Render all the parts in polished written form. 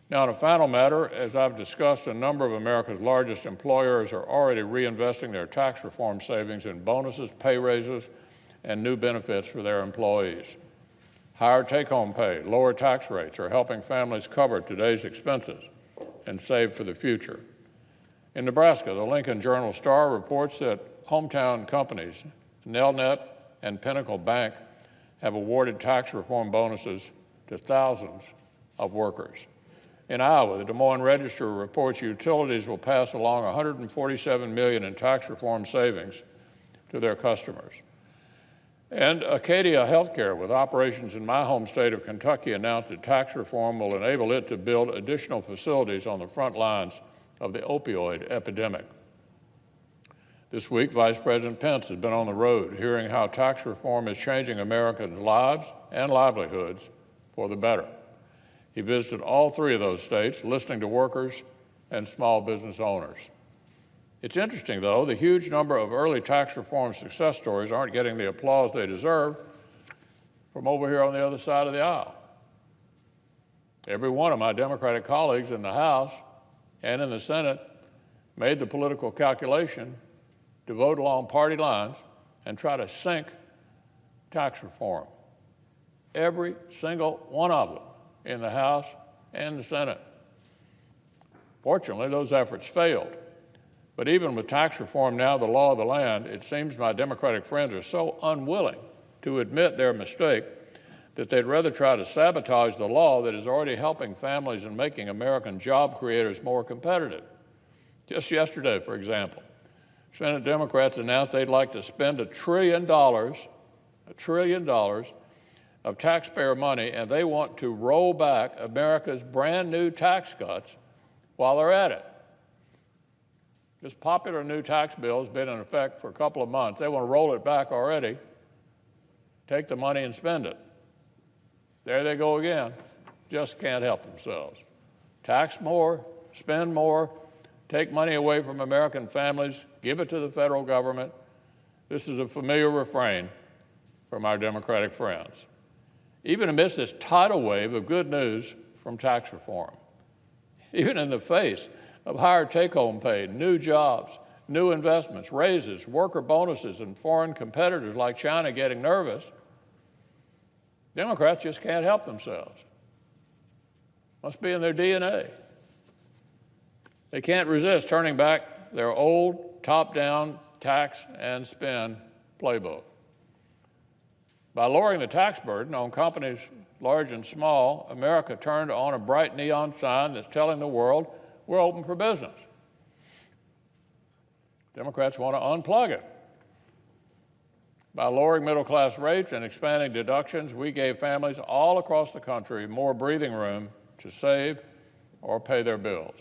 Now, on a final matter, as I've discussed, a number of America's largest employers are already reinvesting their tax reform savings in bonuses, pay raises, and new benefits for their employees. Higher take-home pay, lower tax rates are helping families cover today's expenses and save for the future. In Nebraska, the Lincoln Journal-Star reports that hometown companies, Nelnet and Pinnacle Bank, have awarded tax reform bonuses to thousands of workers. In Iowa, the Des Moines Register reports utilities will pass along $147 million in tax reform savings to their customers. And Acadia Healthcare, with operations in my home state of Kentucky, announced that tax reform will enable it to build additional facilities on the front lines of the opioid epidemic. This week, Vice President Pence has been on the road hearing how tax reform is changing Americans' lives and livelihoods for the better. He visited all three of those states, listening to workers and small business owners. It's interesting, though, the huge number of early tax reform success stories aren't getting the applause they deserve from over here on the other side of the aisle. Every one of my Democratic colleagues in the House and in the Senate made the political calculation to vote along party lines and try to sink tax reform. Every single one of them in the House and the Senate. Fortunately, those efforts failed. But even with tax reform now the law of the land, it seems my Democratic friends are so unwilling to admit their mistake that they'd rather try to sabotage the law that is already helping families and making American job creators more competitive. Just yesterday, for example, Senate Democrats announced they'd like to spend $1 trillion of taxpayer money, and they want to roll back America's brand new tax cuts while they're at it. This popular new tax bill has been in effect for a couple of months. They want to roll it back already, take the money and spend it. There they go again. Just can't help themselves. Tax more, spend more, take money away from American families, give it to the federal government. This is a familiar refrain from our Democratic friends. Even amidst this tidal wave of good news from tax reform, even in the face of higher take-home pay, new jobs, new investments, raises, worker bonuses, and foreign competitors like China getting nervous, Democrats just can't help themselves. Must be in their DNA. They can't resist turning back their old top-down tax and spend playbook. By lowering the tax burden on companies large and small, America turned on a bright neon sign that's telling the world we're open for business. Democrats want to unplug it. By lowering middle-class rates and expanding deductions, we gave families all across the country more breathing room to save or pay their bills.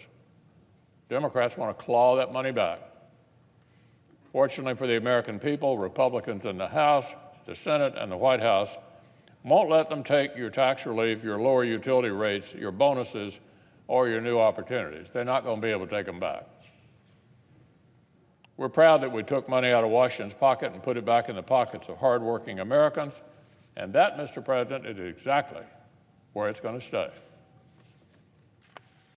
Democrats want to claw that money back. Fortunately for the American people, Republicans in the House, the Senate, and the White House won't let them take your tax relief, your lower utility rates, your bonuses, or your new opportunities. They're not going to be able to take them back. We're proud that we took money out of Washington's pocket and put it back in the pockets of hardworking Americans, and that, Mr. President, is exactly where it's going to stay.